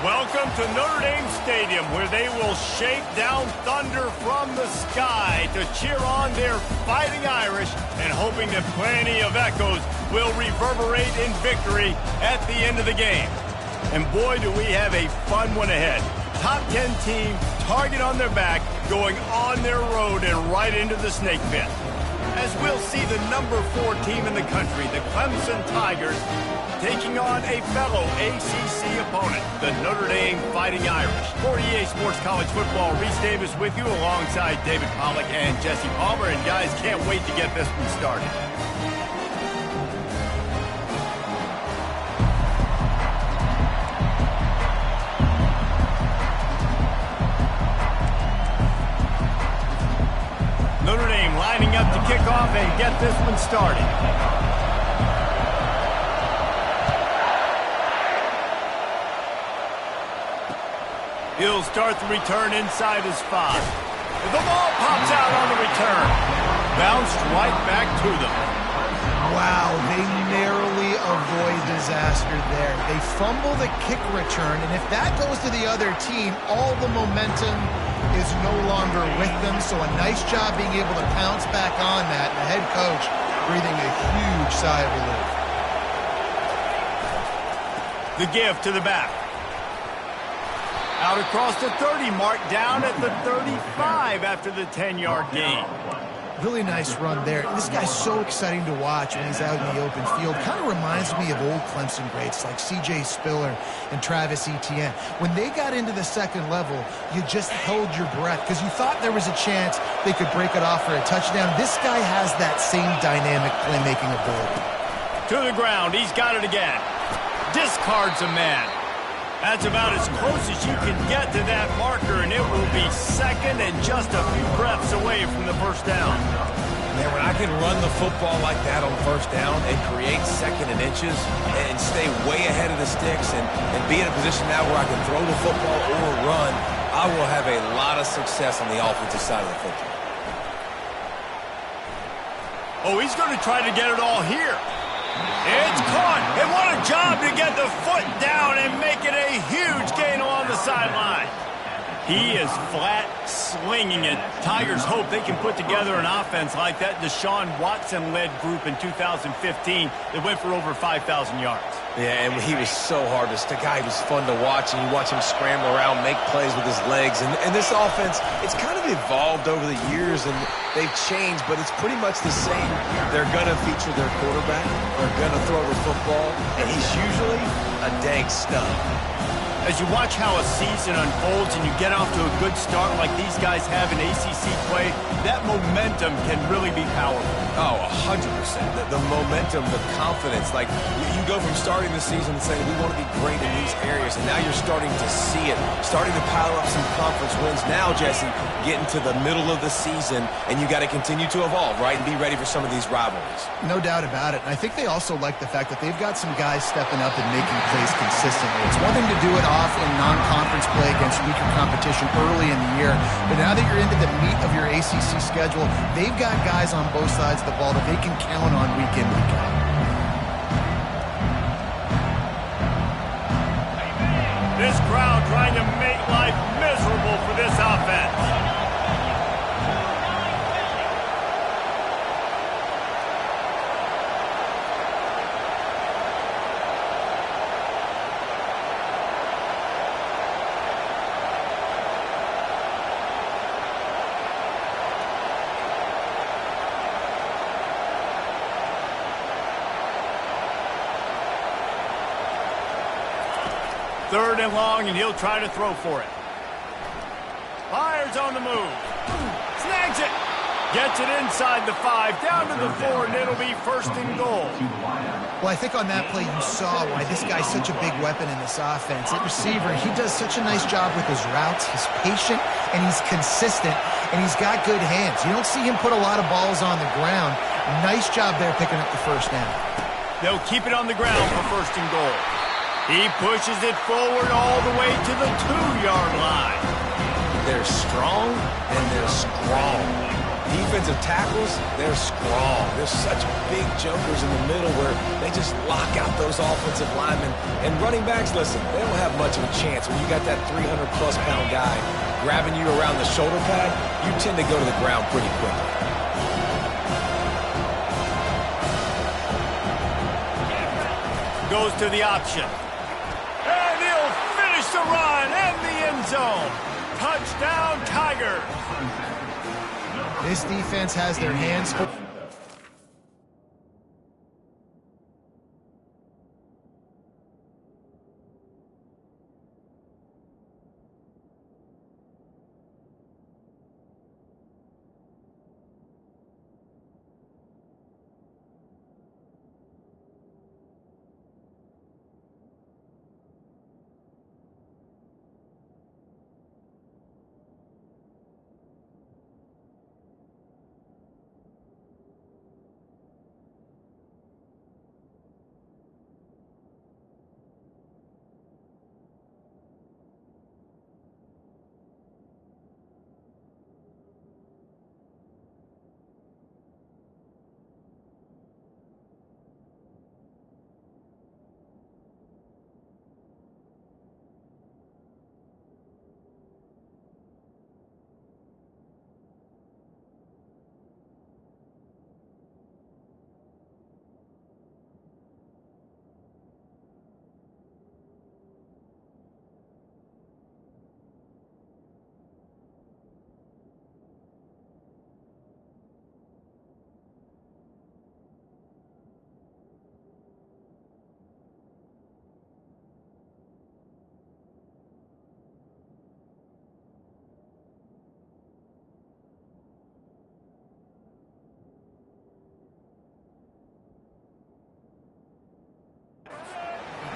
Welcome to Notre Dame Stadium, where they will shake down thunder from the sky to cheer on their Fighting Irish and hoping that plenty of echoes will reverberate in victory at the end of the game. And boy, do we have a fun one ahead. Top 10 team, target on their back, going on their road and right into the snake pit. As we'll see the number 4 team in the country, the Clemson Tigers, taking on a fellow ACC opponent, the Notre Dame Fighting Irish. For EA Sports College Football, Reese Davis with you alongside David Pollack and Jesse Palmer. And guys, can't wait to get this one started. Notre Dame lining up to kick off and get this one started. He'll start the return inside his 5. The ball pops out on the return. Bounced right back to them. Wow, they narrowly avoid disaster there. They fumble the kick return, and if that goes to the other team, all the momentum is no longer with them. So a nice job being able to pounce back on that. And the head coach breathing a huge sigh of relief. The give to the back. Out across the 30 mark, down at the 35 after the 10-yard gain. Really nice run there. This guy's so exciting to watch when he's out in the open field. Kind of reminds me of old Clemson greats like C.J. Spiller and Travis Etienne. When they got into the second level, you just held your breath because you thought there was a chance they could break it off for a touchdown. This guy has that same dynamic playmaking ability. To the ground, he's got it again. Discards a man. That's about as close as you can get to that marker, and it will be second and just a few breaths away from the first down. Man, when I can run the football like that on first down and create second and inches and stay way ahead of the sticks and be in a position now where I can throw the football or run, I will have a lot of success on the offensive side of the football. Oh, he's going to try to get it all here. It's caught, and what a job to get the foot down and make it a huge gain along the sideline. He is flat slinging it. Tigers hope they can put together an offense like that Deshaun Watson-led group in 2015 that went for over 5,000 yards. Yeah, and he was so hard to stick. He was fun to watch, and you watch him scramble around, make plays with his legs. And this offense, it's kind of evolved over the years, and they've changed, but it's pretty much the same. They're going to feature their quarterback. They're going to throw the football, and he's usually a dang stud. As you watch how a season unfolds and you get off to a good start like these guys have in ACC play, that momentum can really be powerful. Oh, 100%. The momentum, the confidence. Like, you go from starting the season saying we want to be great in these areas, and now you're starting to see it, starting to pile up some conference wins. Now, Jesse, getting to the middle of the season, and you got to continue to evolve, right, and be ready for some of these rivalries. No doubt about it. And I think they also like the fact that they've got some guys stepping up and making plays consistently. It's one thing to do it off in non-conference play against weaker competition early in the year, but now that you're into the meat of your ACC schedule, they've got guys on both sides of the ball that they can count on week in, week out. This crowd trying to make life miserable for this offense. Third and long, and he'll try to throw for it. Fires on the move. Snags it. Gets it inside the 5, down to the 4, and it'll be first and goal. Well, I think on that play you saw why this guy's such a big weapon in this offense. At receiver, he does such a nice job with his routes. He's patient, and he's consistent, and he's got good hands. You don't see him put a lot of balls on the ground. Nice job there picking up the first down. They'll keep it on the ground for first and goal. He pushes it forward all the way to the 2-yard line. They're strong and they're strong. Defensive tackles, they're strong. There's such big jumpers in the middle where they just lock out those offensive linemen. And running backs, listen, they don't have much of a chance. When you got that 300-plus pound guy grabbing you around the shoulder pad, you tend to go to the ground pretty quickly. Goes to the option. And he'll finish the run and the end zone. Touchdown, Tigers. This defense has their hands full.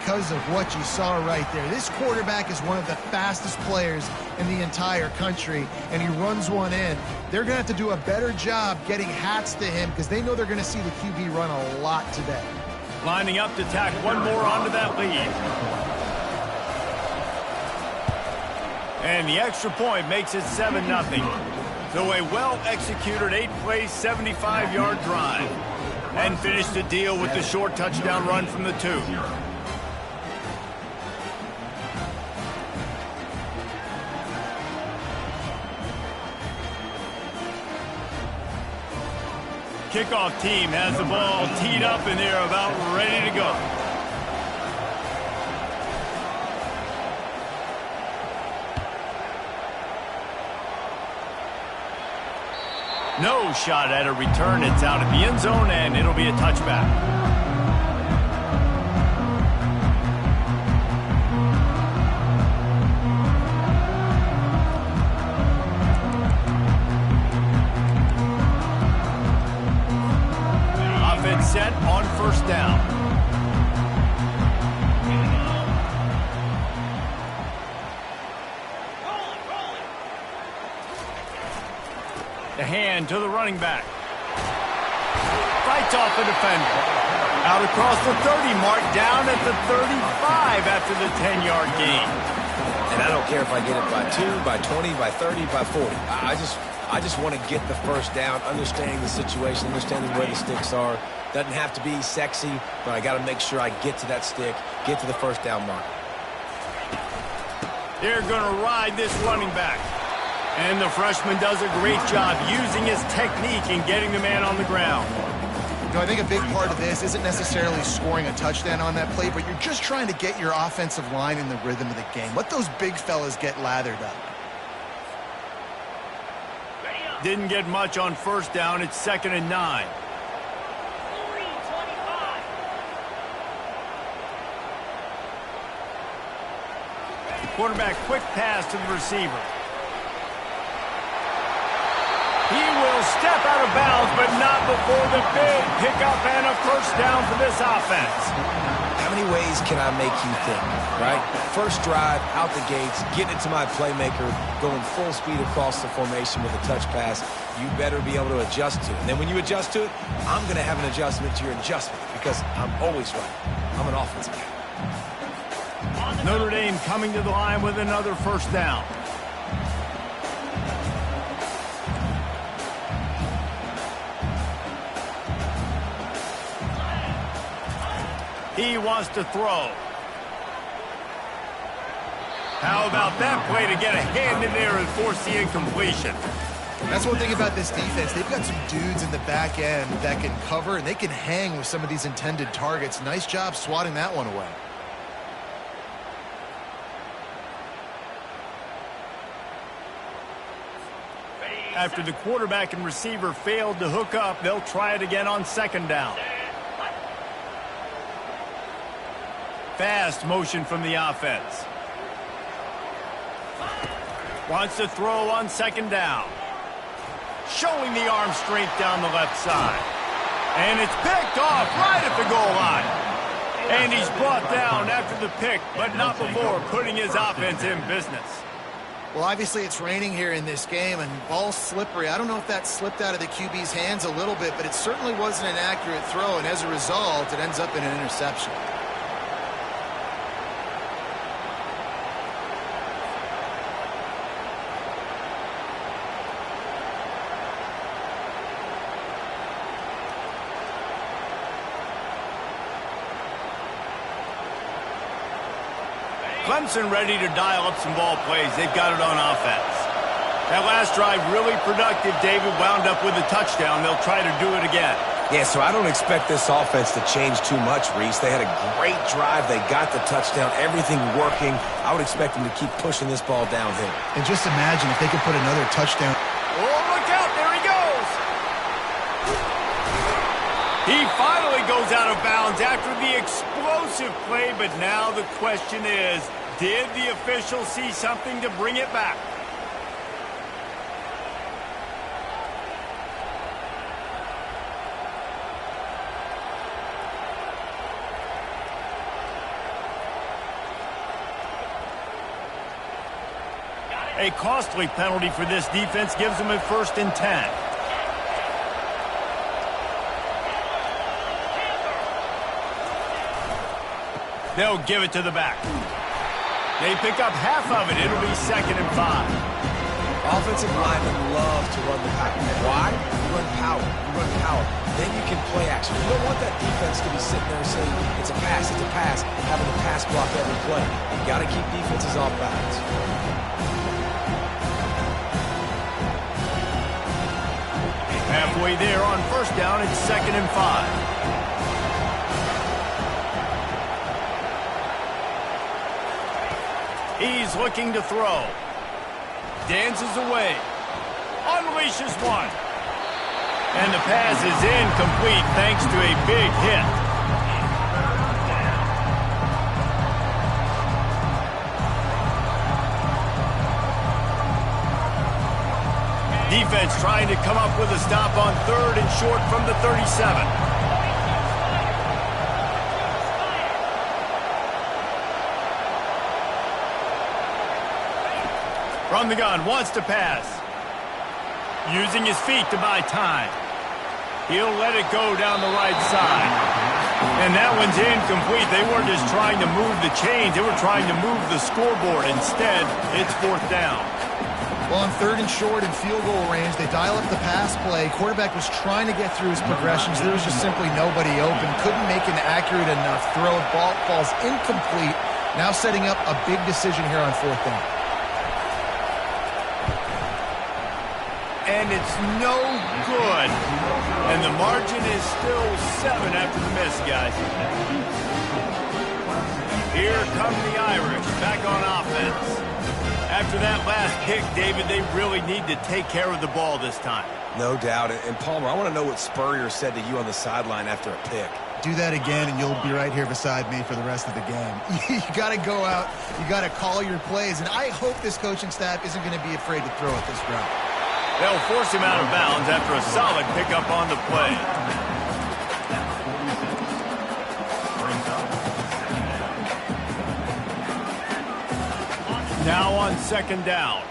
Because of what you saw right there. This quarterback is one of the fastest players in the entire country, and he runs one in. They're going to have to do a better job getting hats to him because they know they're going to see the QB run a lot today. Lining up to tack one more onto that lead. And the extra point makes it 7-0. So a well-executed 8-play, 75-yard drive. And finished the deal with the short touchdown run from the 2. Kickoff team has the ball teed up and they're about ready to go. No shot at a return. It's out at the end zone and it'll be a touchback. Set on first down. The hand to the running back. Fights off the defender. Out across the 30 mark, down at the 35 after the 10-yard gain. And I don't care if I get it by 2, by 20, by 30, by 40. I just want to get the first down, understanding the situation, understanding where the sticks are. Doesn't have to be sexy, but I got to make sure I get to that stick, get to the first down mark. They're going to ride this running back. And the freshman does a great job using his technique and getting the man on the ground. You know, I think a big part of this isn't necessarily scoring a touchdown on that play, but you're just trying to get your offensive line in the rhythm of the game. Let those big fellas get lathered up. Didn't get much on first down. It's 2nd and 9. Quarterback quick pass to the receiver. He will step out of bounds, but not before the big pickup and a first down for this offense. How many ways can I make you think, right? First drive, out the gates, getting it to my playmaker, going full speed across the formation with a touch pass. You better be able to adjust to it. And then when you adjust to it, I'm going to have an adjustment to your adjustment because I'm always right. I'm an offensive guy. Notre Dame coming to the line with another first down. He wants to throw. How about that play to get a hand in there and force the incompletion? That's one thing about this defense. They've got some dudes in the back end that can cover, and they can hang with some of these intended targets. Nice job swatting that one away. After the quarterback and receiver failed to hook up, they'll try it again on second down. Fast motion from the offense. Wants to throw on second down. Showing the arm strength down the left side. And it's picked off right at the goal line. And he's brought down after the pick, but not before putting his offense in business. Well, obviously it's raining here in this game, and ball's slippery. I don't know if that slipped out of the QB's hands a little bit, but it certainly wasn't an accurate throw, and as a result, it ends up in an interception. Clemson ready to dial up some ball plays. They've got it on offense. That last drive really productive. David wound up with a touchdown. They'll try to do it again. Yeah, so I don't expect this offense to change too much, Reese. They had a great drive. They got the touchdown. Everything working. I would expect them to keep pushing this ball downhill. And just imagine if they could put another touchdown. Oh, look out. There he goes. He finally goes out of bounds after the explosive play, but now the question is, did the official see something to bring it back? A costly penalty for this defense gives them a 1st and 10. They'll give it to the back. They pick up half of it. It'll be 2nd and 5. Offensive linemen love to run the power. Why? You run power. You run power. Then you can play action. You don't want that defense to be sitting there saying, it's a pass, having to pass block every play. You got to keep defenses off balance. Halfway there on 1st down, it's 2nd and 5. He's looking to throw. Dances away. Unleashes one. And the pass is incomplete thanks to a big hit. Defense trying to come up with a stop on 3rd and short from the 37. From the gun, wants to pass. Using his feet to buy time. He'll let it go down the right side. And that one's incomplete. They weren't just trying to move the chains. They were trying to move the scoreboard. Instead, it's 4th down. Well, on 3rd and short and field goal range, they dial up the pass play. Quarterback was trying to get through his progressions. There was just simply nobody open. Couldn't make an accurate enough throw. Ball falls incomplete. Now setting up a big decision here on 4th down. And it's no good. And the margin is still 7 after the miss, guys. Here come the Irish back on offense. After that last pick, David, they really need to take care of the ball this time. No doubt. And Palmer, I want to know what Spurrier said to you on the sideline after a pick. Do that again, and you'll be right here beside me for the rest of the game. You got to go out. You got to call your plays. And I hope this coaching staff isn't going to be afraid to throw it this route. They'll force him out of bounds after a solid pickup on the play. Now on 2nd down.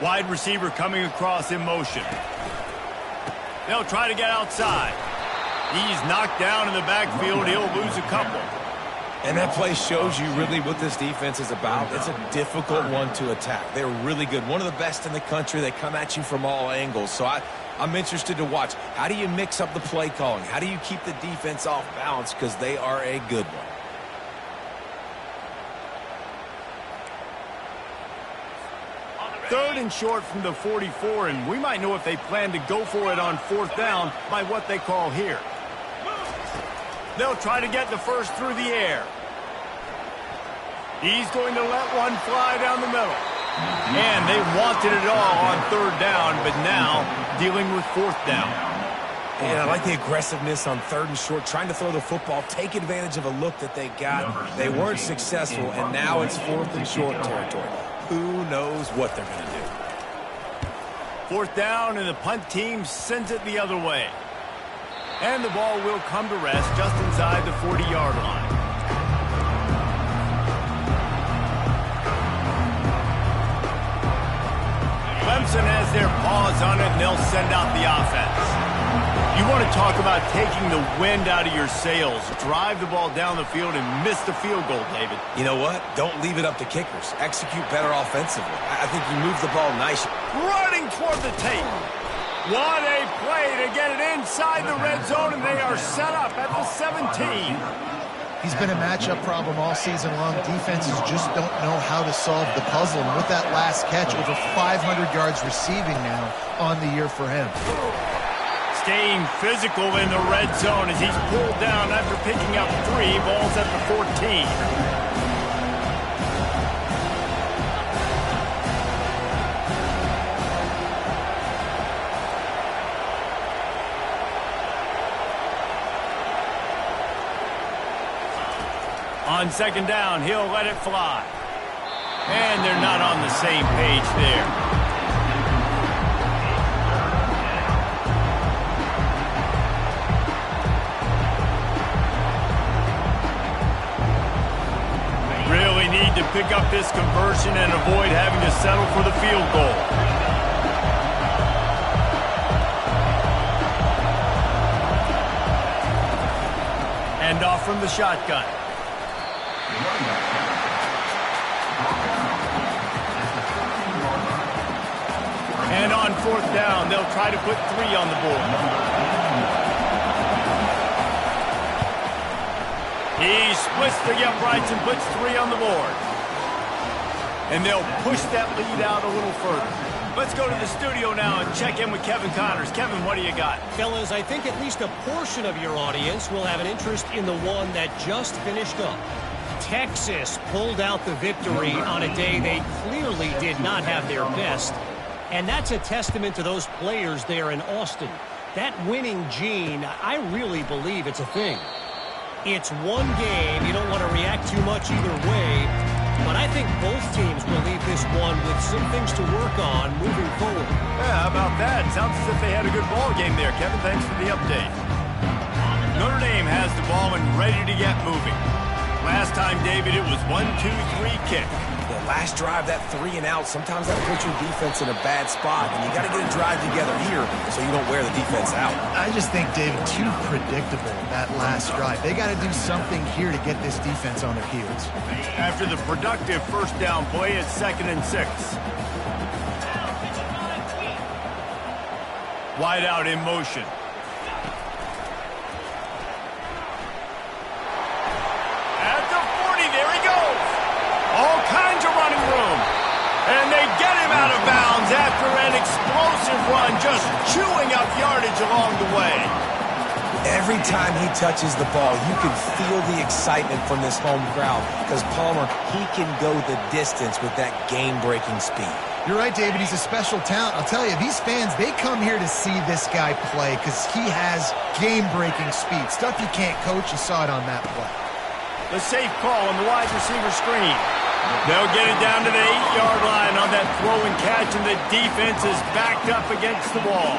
Wide receiver coming across in motion. They'll try to get outside. He's knocked down in the backfield. He'll lose a couple. And that play shows you really what this defense is about. It's a difficult one to attack. They're really good. One of the best in the country. They come at you from all angles. So I'm interested to watch. How do you mix up the play calling? How do you keep the defense off balance? Because they are a good one. Third and short from the 44, and we might know if they plan to go for it on fourth down by what they call here. They'll try to get the first through the air. He's going to let one fly down the middle. And they wanted it all on third down, but now dealing with fourth down. And I like the aggressiveness on third and short, trying to throw the football, take advantage of a look that they got. They weren't successful, and now it's fourth and short territory. Who knows what they're going to do? Fourth down, and the punt team sends it the other way. And the ball will come to rest just inside the 40-yard line. Clemson has their paws on it, and they'll send out the offense. You want to talk about taking the wind out of your sails. Drive the ball down the field and miss the field goal, David. You know what? Don't leave it up to kickers. Execute better offensively. I think you move the ball nice. Running toward the tape. What a play to get it inside the red zone, and they are set up at the 17. He's been a matchup problem all season long. Defenses just don't know how to solve the puzzle. And with that last catch, over 500 yards receiving now on the year for him. Staying physical in the red zone as he's pulled down after picking up 3 balls at the 14. On second down, he'll let it fly. And they're not on the same page there. Really need to pick up this conversion and avoid having to settle for the field goal. Hand off from the shotgun. And on fourth down, they'll try to put 3 on the board. He splits the uprights and puts 3 on the board. And they'll push that lead out a little further. Let's go to the studio now and check in with Kevin Connors. Kevin, what do you got? Fellas, I think at least a portion of your audience will have an interest in the one that just finished up. Texas pulled out the victory on a day they clearly did not have their best. And that's a testament to those players there in Austin. That winning gene, I really believe it's a thing. It's one game. You don't want to react too much either way. But I think both teams will leave this one with some things to work on moving forward. Yeah, how about that? Sounds as if they had a good ball game there. Kevin, thanks for the update. Notre Dame has the ball and ready to get moving. Last time, David, it was 1-2-3 kick. The last drive, that 3 and out, sometimes that puts your defense in a bad spot, and you got to get a drive together here so you don't wear the defense out. I just think, David, too predictable, that last drive. They got to do something here to get this defense on their heels. After the productive first down play, it's 2nd and 6. Wide out in motion. At the 40, there he goes. All kinds of running room. And they get him out of bounds after an explosive run, just chewing up yardage along the way. Every time he touches the ball, you can feel the excitement from this home crowd because Palmer, he can go the distance with that game-breaking speed. You're right, David. He's a special talent. I'll tell you, these fans, they come here to see this guy play because he has game-breaking speed. Stuff you can't coach. You saw it on that play. The safe call on the wide receiver screen. They'll get it down to the 8-yard line on that throw and catch, and the defense is backed up against the ball.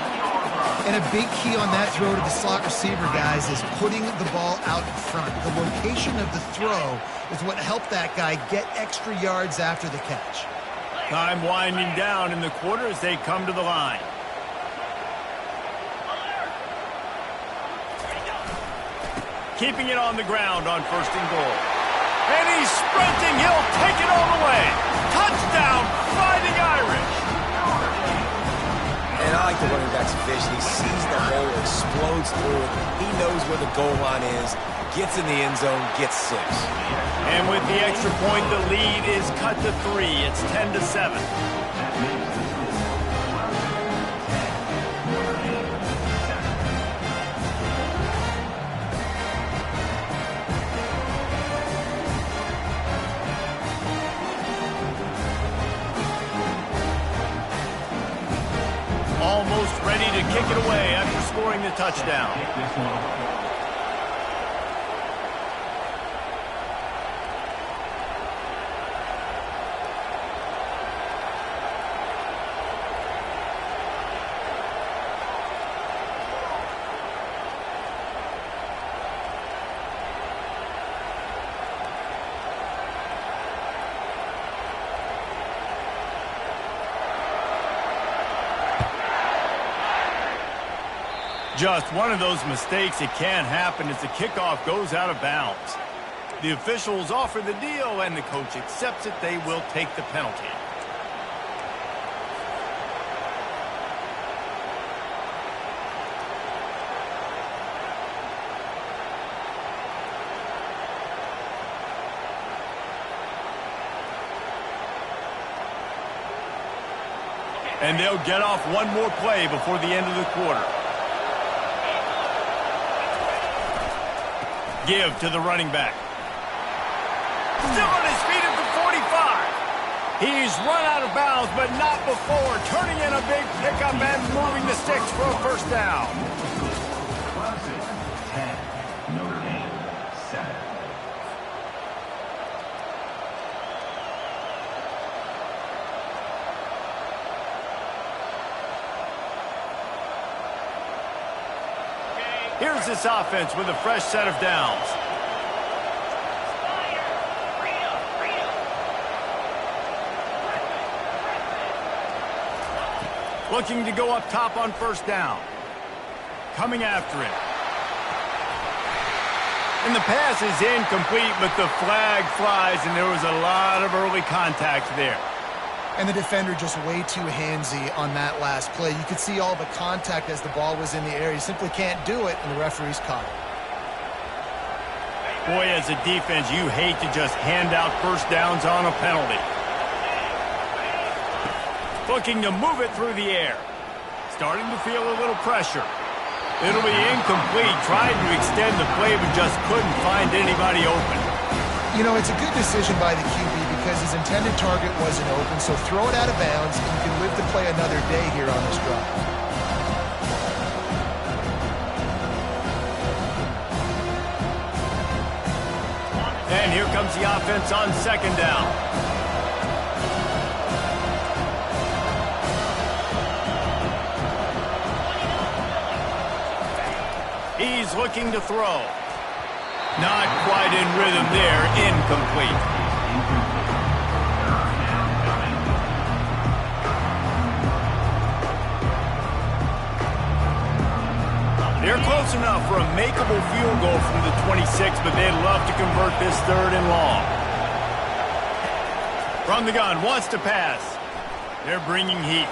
And a big key on that throw to the slot receiver, guys, is putting the ball out in front. The location of the throw is what helped that guy get extra yards after the catch. Time winding down in the quarter as they come to the line. Keeping it on the ground on 1st and goal. And he's sprinting. He'll take it all the way. Touchdown, Fighting Irish. And And I like the running back's vision. He sees the hole, explodes through it. He knows where the goal line is, gets in the end zone, gets 6. And with the extra point, the lead is cut to 3. It's 10-7. Almost ready to kick it away after scoring the touchdown. Just one of those mistakes that can happen as the kickoff goes out of bounds. The officials offer the deal, and the coach accepts it. They will take the penalty. And they'll get off one more play before the end of the quarter. Give to the running back. Still on his feet at the 45. He's run out of bounds, but not before. Turning in a big pickup and moving the sticks for a first down. Clemson 10, Notre Dame 7. Here's this offense with a fresh set of downs. Looking to go up top on first down. Coming after him. And the pass is incomplete, but the flag flies, and there was a lot of early contact there. And the defender just way too handsy on that last play. You could see all the contact as the ball was in the air. He simply can't do it, and the referee's caught it. Boy, as a defense, you hate to just hand out first downs on a penalty. Looking to move it through the air. Starting to feel a little pressure. It'll be incomplete. Tried to extend the play, but just couldn't find anybody open. You know, it's a good decision by the QB because his intended target wasn't open, so throw it out of bounds, and you can live to play another day here on this drive. And here comes the offense on second down. He's looking to throw. Not quite in rhythm there. Incomplete. They're close enough for a makeable field goal from the 26, but they'd love to convert this 3rd and long. From the gun, wants to pass. They're bringing heat.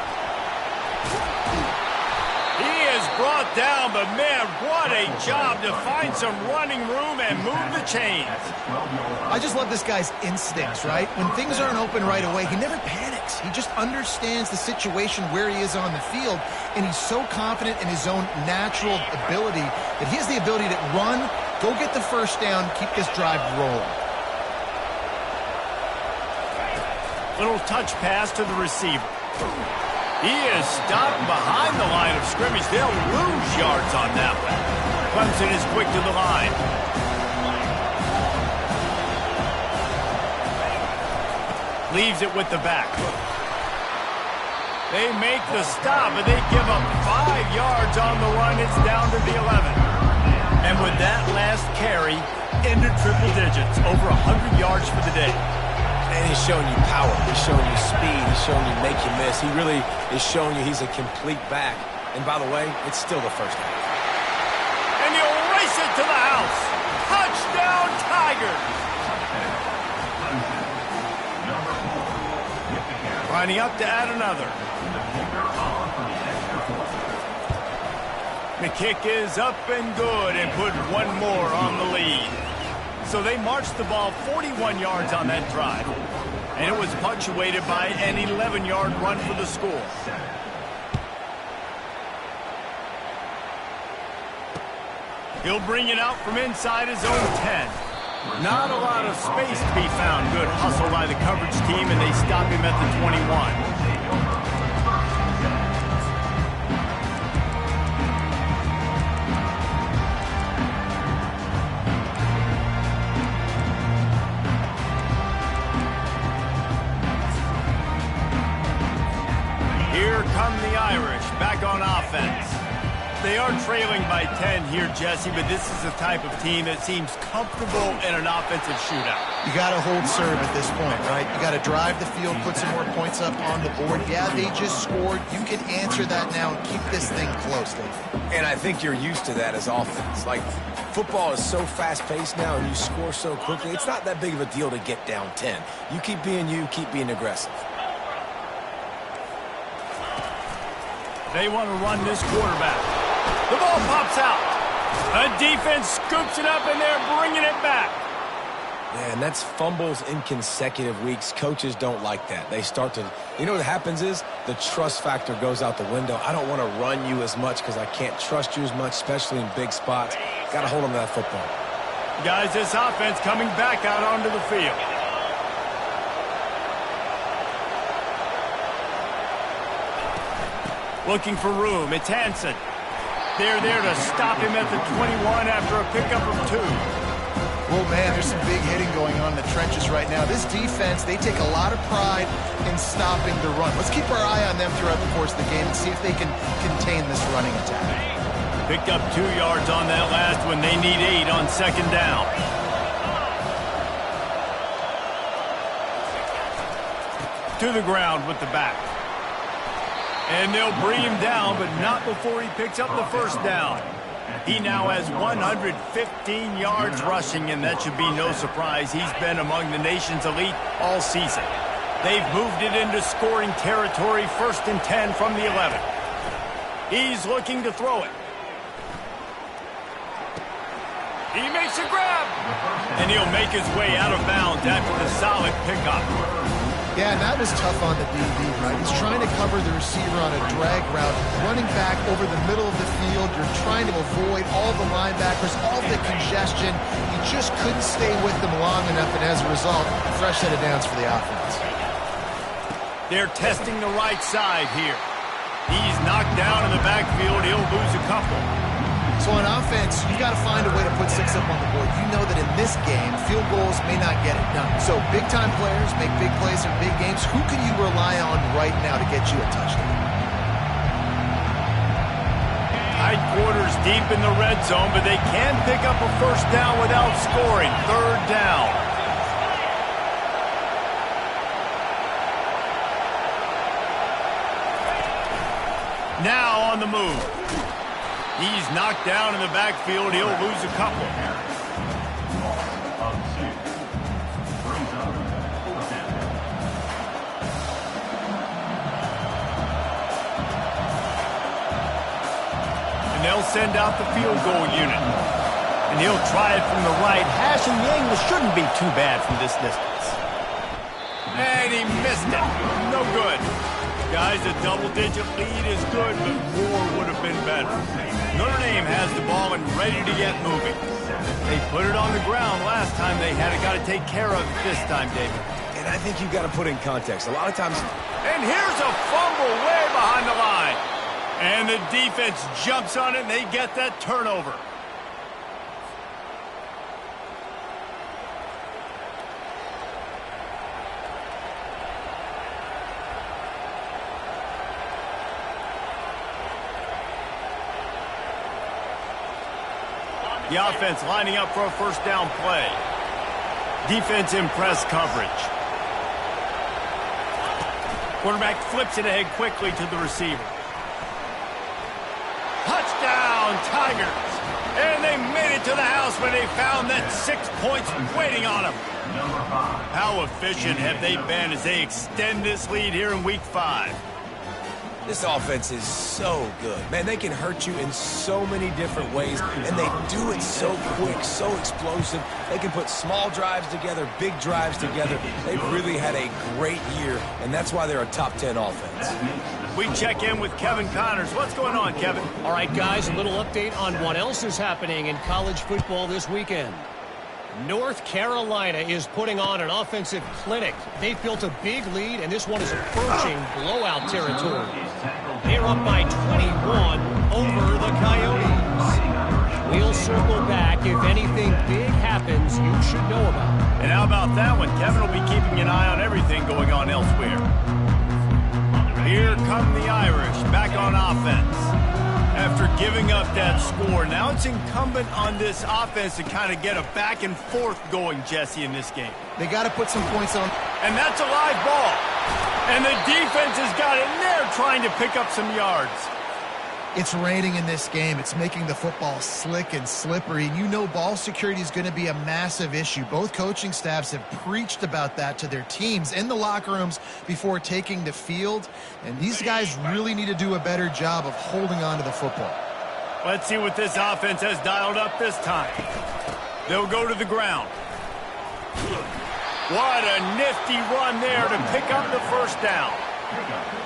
He is brought down, but man, what a job to find some running room and move the chains. I just love this guy's instincts, right? When things aren't open right away, he never panics. He just understands the situation where he is on the field, and he's so confident in his own natural ability that he has the ability to run, go get the first down, keep this drive rolling. Little touch pass to the receiver. He is stopped behind the line of scrimmage. They'll lose yards on that one. Clemson is quick to the line. Leaves it with the back. They make the stop, but they give up 5 yards on the run. It's down to the 11. And with that last carry, into triple digits, over 100 yards for the day. And he's showing you power. He's showing you speed. He's showing you make you miss. He really is showing you he's a complete back. And by the way, it's still the first half. And he'll race it to the house. Touchdown, Tigers. Lining up to add another. The kick is up and good and put one more on the lead. So they marched the ball 41 yards on that drive. And it was punctuated by an 11-yard run for the score. He'll bring it out from inside his own 10. Not a lot of space to be found. Good hustle by the coverage team, and they stop him at the 21. Here come the Irish, back on offense. They are trailing by 10 here, Jesse, but this is the type of team that seems comfortable in an offensive shootout. You got to hold serve at this point, right? You got to drive the field, put some more points up on the board. Yeah, they just scored. You can answer that now and keep this thing close, Dave. And I think you're used to that as offense. Like, football is so fast-paced now and you score so quickly, it's not that big of a deal to get down 10. You keep being you, keep being aggressive. They want to run this quarterback. The ball pops out. A defense scoops it up, and they're bringing it back. Yeah, and that's fumbles in consecutive weeks. Coaches don't like that. They start to, you know what happens is the trust factor goes out the window. I don't want to run you as much because I can't trust you as much, especially in big spots. Got to hold on to that football. Guys, this offense coming back out onto the field. Looking for room. It's Hansen. They're there to stop him at the 21 after a pickup of 2. Well, man, there's some big hitting going on in the trenches right now. This defense, they take a lot of pride in stopping the run. Let's keep our eye on them throughout the course of the game and see if they can contain this running attack. Picked up 2 yards on that last one. They need 8 on second down. To the ground with the back. And they'll bring him down, but not before he picks up the first down. He now has 115 yards rushing, and that should be no surprise. He's been among the nation's elite all season. They've moved it into scoring territory, 1st and 10 from the 11. He's looking to throw it. He makes a grab. And he'll make his way out of bounds after the solid pickup. Yeah, and that was tough on the DB, right? He's trying to cover the receiver on a drag route, running back over the middle of the field. You're trying to avoid all the linebackers, all the congestion. He just couldn't stay with them long enough, and as a result, fresh set of downs for the offense. They're testing the right side here. He's knocked down in the backfield. He'll lose a couple. So on offense, you got to find a way to put 6 up on the board. You know that in this game, field goals may not get it done. So big-time players make big plays in big games. Who can you rely on right now to get you a touchdown? Tight quarters deep in the red zone, but they can pick up a first down without scoring. 3rd down. Now on the move. He's knocked down in the backfield. He'll lose a couple. And they'll send out the field goal unit. And he'll try it from the right. Hash and the angle shouldn't be too bad from this distance. And he missed it. No good. Guys, a double-digit lead is good, but more would have been better. Notre Dame has the ball and ready to get moving. They put it on the ground last time. They had got to take care of it this time, David. And I think you've got to put in context. A lot of times... And here's a fumble way behind the line. And the defense jumps on it, and they get that turnover. The offense lining up for a first down play. Defense in press coverage. Quarterback flips it ahead quickly to the receiver. Touchdown, Tigers! And they made it to the house where they found that 6 points waiting on them. How efficient have they been as they extend this lead here in Week 5? This offense is so good. Man, they can hurt you in so many different ways, and they do it so quick, so explosive. They can put small drives together, big drives together. They've really had a great year, and that's why they're a top 10 offense. We check in with Kevin Connors. What's going on, Kevin? All right, guys, a little update on what else is happening in college football this weekend. North Carolina is putting on an offensive clinic. They've built a big lead, and this one is approaching blowout territory. They're up by 21 over the Coyotes. We'll circle back if anything big happens you should know about. And how about that one? Kevin will be keeping an eye on everything going on elsewhere. Here come the Irish back on offense. After giving up that score, now it's incumbent on this offense to kind of get a back and forth going, Jesse, in this game. They got to put some points on. And that's a live ball. And the defense has got it in there trying to pick up some yards. It's raining in this game. It's making the football slick and slippery. And you know ball security is going to be a massive issue. Both coaching staffs have preached about that to their teams in the locker rooms before taking the field. And these guys really need to do a better job of holding on to the football. Let's see what this offense has dialed up this time. They'll go to the ground. What a nifty run there to pick up the first down.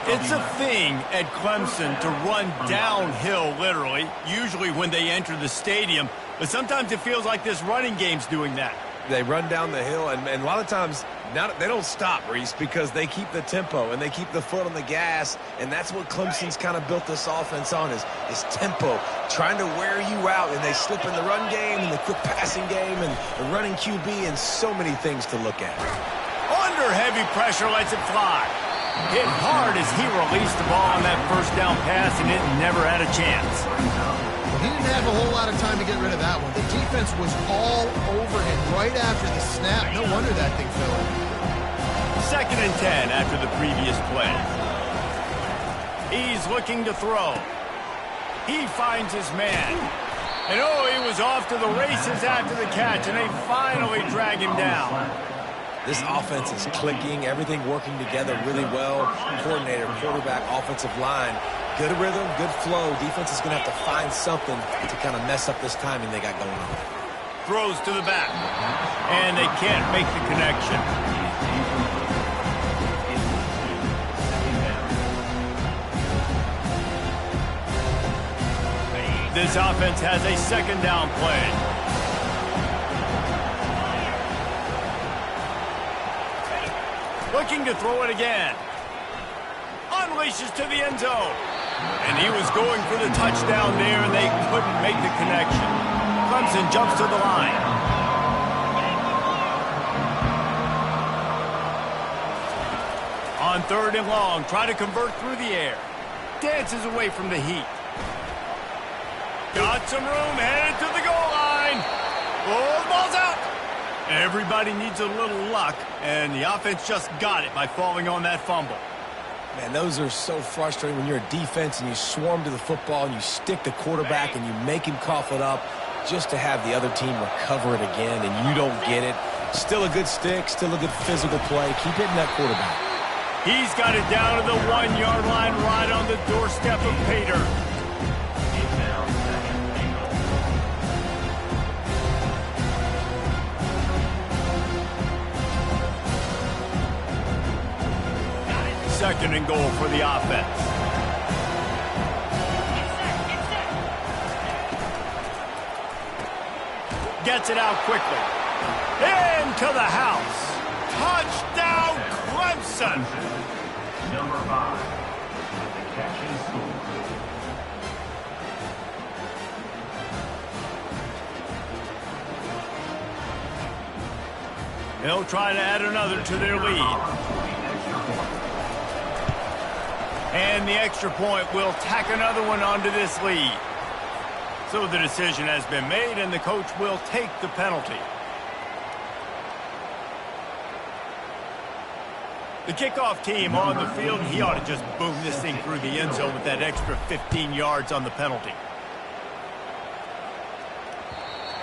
It's a thing at Clemson to run downhill, literally, usually when they enter the stadium. But sometimes it feels like this running game's doing that. They run down the hill, and a lot of times they don't stop, Reese, because they keep the tempo and they keep the foot on the gas, and that's what Clemson's kind of built this offense on is tempo, trying to wear you out, and they slip in the run game and the quick passing game and the running QB and so many things to look at. Under heavy pressure, lets it fly. Hit hard as he released the ball on that first down pass, and it never had a chance. Well, he didn't have a whole lot of time to get rid of that one. The defense was all over him right after the snap. No wonder that thing fell in. 2nd and 10 after the previous play. He's looking to throw. He finds his man. And oh, he was off to the races after the catch, and they finally drag him down. This offense is clicking, everything working together really well. Coordinator, quarterback, offensive line. Good rhythm, good flow. Defense is going to have to find something to kind of mess up this timing they got going on. Throws to the back. And they can't make the connection. This offense has a 2nd down play. Looking to throw it again. Unleashes to the end zone. And he was going for the touchdown there, and they couldn't make the connection. Clemson jumps to the line. On 3rd and long, try to convert through the air. Dances away from the heat. Got some room, headed to the goal line. Oh, the ball's out. Everybody needs a little luck, and the offense just got it by falling on that fumble. Man, those are so frustrating when you're a defense and you swarm to the football and you stick the quarterback and you make him cough it up just to have the other team recover it again, and you don't get it. Still a good stick, still a good physical play. Keep hitting that quarterback. He's got it down to the 1-yard line right on the doorstep of Pater. Second and goal for the offense. Gets it out quickly. Into the house. Touchdown, Clemson. Number 5. The catch and score. They'll try to add another to their lead. And the extra point will tack another one onto this lead. So the decision has been made, and the coach will take the penalty. The kickoff team on the field, he ought to just boom this thing through the end zone with that extra 15 yards on the penalty.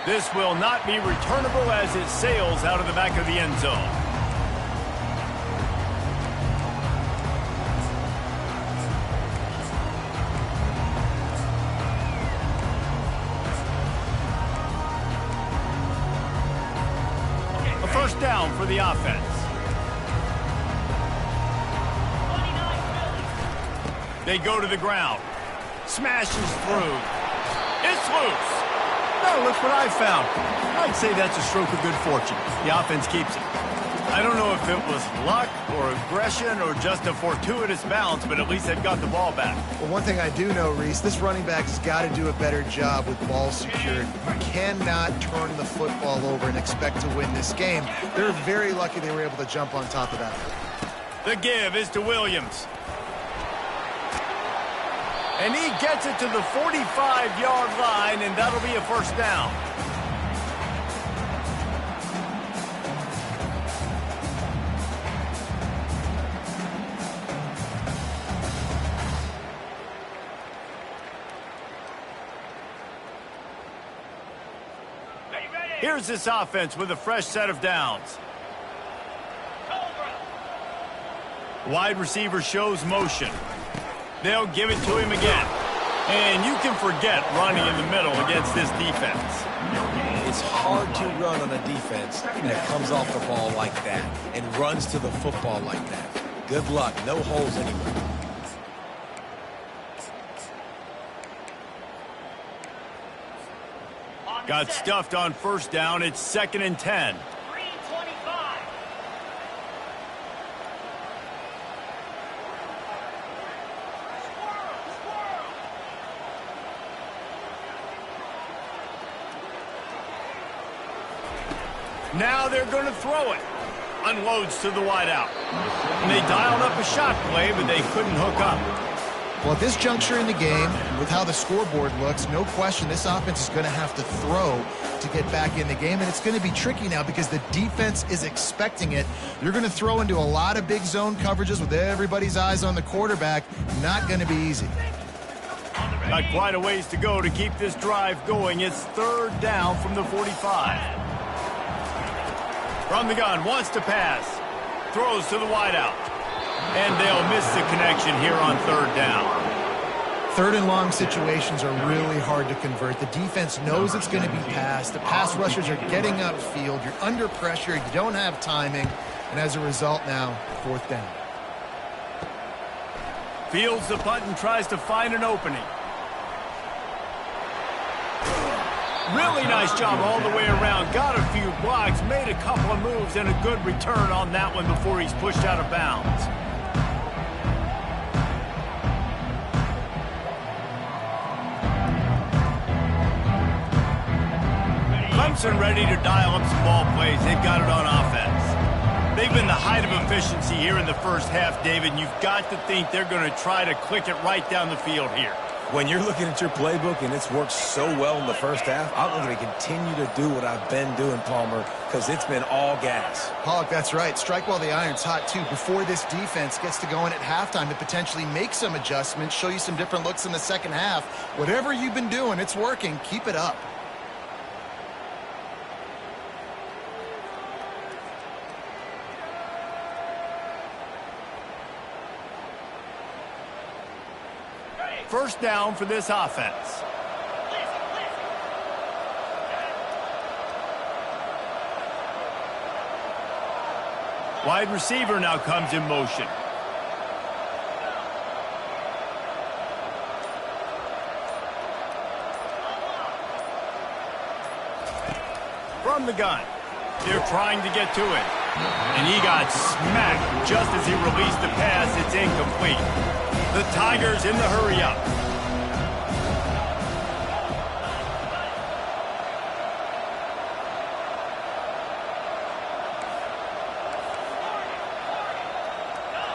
This will not be returnable as it sails out of the back of the end zone. first down for the offense. They go to the ground. Smashes through. It's loose. Now look what I found. I'd say that's a stroke of good fortune. The offense keeps it. I don't know if it was luck or aggression or just a fortuitous bounce, but at least they've got the ball back. Well, one thing I do know, Reese, this running back has got to do a better job with ball security. You cannot turn the football over and expect to win this game. They're very lucky they were able to jump on top of that. The give is to Williams. And he gets it to the 45-yard line, and that'll be a first down. Here's this offense with a fresh set of downs. Wide receiver shows motion. They'll give it to him again. And you can forget running in the middle against this defense. It's hard to run on a defense that comes off the ball like that and runs to the football like that. Good luck. No holes anywhere. Got stuffed on first down. It's 2nd and 10. Now they're going to throw it. Unloads to the wideout. And they dialed up a shot play, but they couldn't hook up. Well, at this juncture in the game, with how the scoreboard looks, no question this offense is going to have to throw to get back in the game, and it's going to be tricky now because the defense is expecting it. You're going to throw into a lot of big zone coverages with everybody's eyes on the quarterback. Not going to be easy. Got quite a ways to go to keep this drive going. It's 3rd down from the 45. From the gun, wants to pass. Throws to the wideout. And they'll miss the connection here on 3rd down. 3rd and long situations are really hard to convert. The defense knows it's going to be passed. The pass rushers are getting upfield. You're under pressure. You don't have timing. And as a result now, 4th down. Fields the punt and tries to find an opening. Really nice job all the way around. Got a few blocks, made a couple of moves, and a good return on that one before he's pushed out of bounds. Clemson ready to dial up some ball plays. They've got it on offense. They've been the height of efficiency here in the first half, David, and you've got to think they're going to try to click it right down the field here. When you're looking at your playbook and it's worked so well in the first half, I'm going to continue to do what I've been doing, Palmer, because it's been all gas. Pollock, that's right. Strike while the iron's hot, too. Before this defense gets to going at halftime to potentially make some adjustments, show you some different looks in the second half. Whatever you've been doing, it's working. Keep it up. First down for this offense. Wide receiver now comes in motion. From the gun. They're trying to get to it. And he got smacked just as he released the pass. It's incomplete. The Tigers in the hurry-up.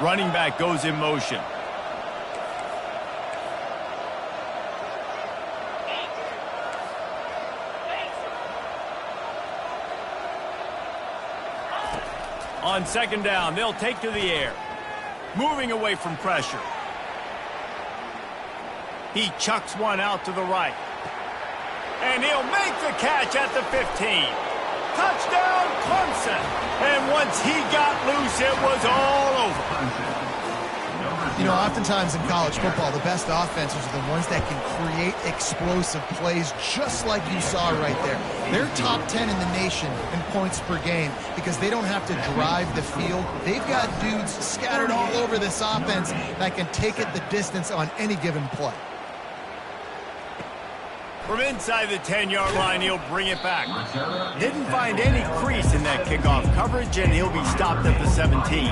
Running back goes in motion. On 2nd down, they'll take to the air. Moving away from pressure. He chucks one out to the right. And he'll make the catch at the 15. Touchdown, Clemson. And once he got loose, it was all over. You know, oftentimes in college football, the best offenses are the ones that can create explosive plays just like you saw right there. They're top 10 in the nation in points per game because they don't have to drive the field. They've got dudes scattered all over this offense that can take it the distance on any given play. From inside the 10-yard line, he'll bring it back. Didn't find any crease in that kickoff coverage, and he'll be stopped at the 17.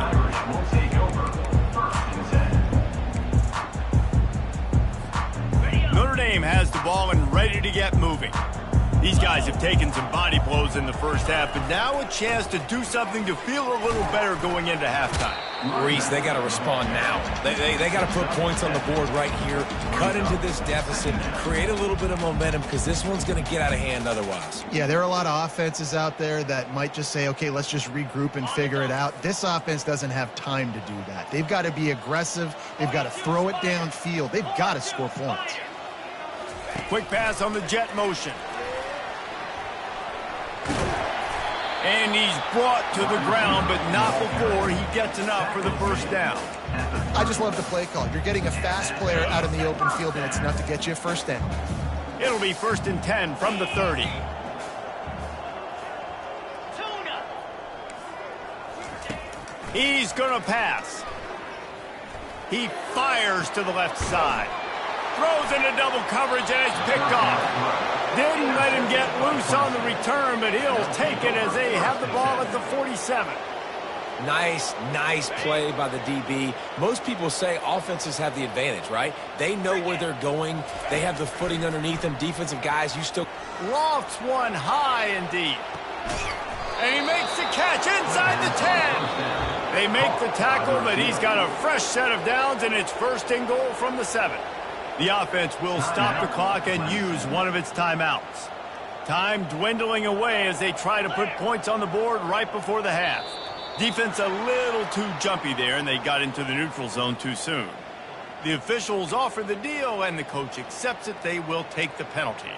Notre Dame has the ball and ready to get moving. These guys have taken some body blows in the first half, but now a chance to do something to feel a little better going into halftime. Reese, they got to respond now. They got to put points on the board right here, cut into this deficit, create a little bit of momentum because this one's going to get out of hand otherwise. Yeah, there are a lot of offenses out there that might just say, okay, let's just regroup and figure it out. This offense doesn't have time to do that. They've got to be aggressive. They've got to throw it downfield. They've got to score points. Quick pass on the jet motion. And he's brought to the ground, but not before he gets enough for the first down. I just love the play call. You're getting a fast player out in the open field, and it's enough to get you a first down. It'll be 1st and 10 from the 30. He's going to pass. He fires to the left side. Throws into double coverage, and it's picked off. Didn't let him get loose on the return, but he'll take it as they have the ball at the 47. Nice play by the DB. Most people say offenses have the advantage, right? They know where they're going. They have the footing underneath them. Defensive guys, you still... Lofts one high and deep. And he makes the catch inside the 10. They make the tackle, but he's got a fresh set of downs, and it's 1st and goal from the 7. The offense will stop the clock and use one of its timeouts. Time dwindling away as they try to put points on the board right before the half. Defense a little too jumpy there, and they got into the neutral zone too soon. The officials offer the deal, and the coach accepts it. They will take the penalty.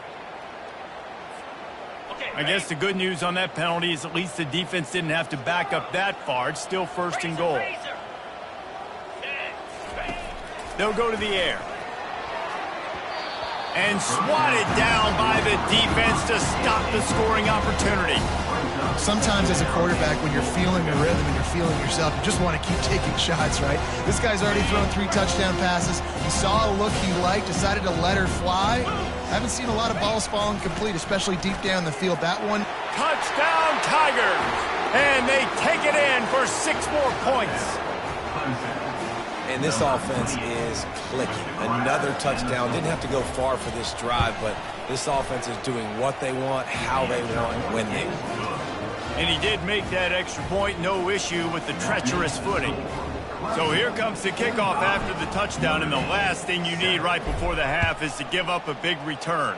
I guess the good news on that penalty is at least the defense didn't have to back up that far. It's still 1st and goal. They'll go to the air. And swatted down by the defense to stop the scoring opportunity. Sometimes as a quarterback, when you're feeling the rhythm and you're feeling yourself, you just want to keep taking shots, right? This guy's already thrown 3 touchdown passes. He saw a look he liked, decided to let her fly. Haven't seen a lot of balls falling complete, especially deep down the field. That one. Touchdown, Tigers! And they take it in for 6 more points. And this offense is clicking. Another touchdown. Didn't have to go far for this drive, but this offense is doing what they want, how they want, when they want. And he did make that extra point. No issue with the treacherous footing. So here comes the kickoff after the touchdown, and the last thing you need right before the half is to give up a big return.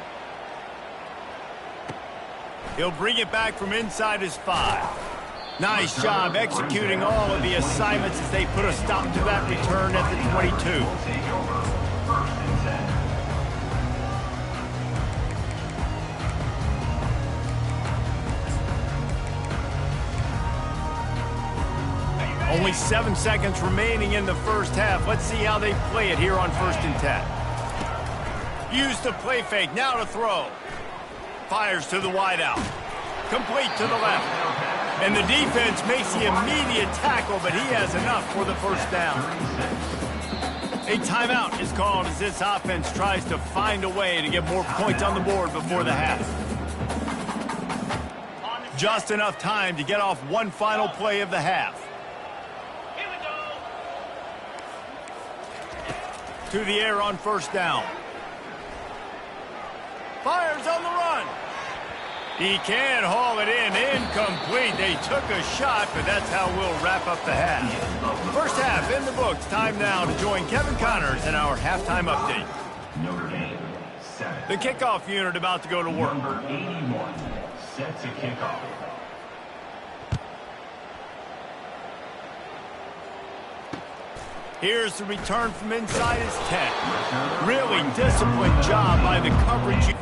He'll bring it back from inside his 5. Nice job executing all of the assignments as they put a stop to that return at the 22. Only 7 seconds remaining in the first half. Let's see how they play it here on 1st and 10. Use the play fake, now to throw. Fires to the wideout. Complete to the left. And the defense makes the immediate tackle, but he has enough for the first down. A timeout is called as this offense tries to find a way to get more points on the board before the half. Just enough time to get off one final play of the half. To the air on 1st down. Fires on the run. He can haul it in. Incomplete. They took a shot, but that's how we'll wrap up the half. First half in the books. Time now to join Kevin Connors in our halftime update. Notre Dame, 7. The kickoff unit about to go to work. Number 81 set to kickoff. Here's the return from inside his 10. Really disciplined job by the coverage.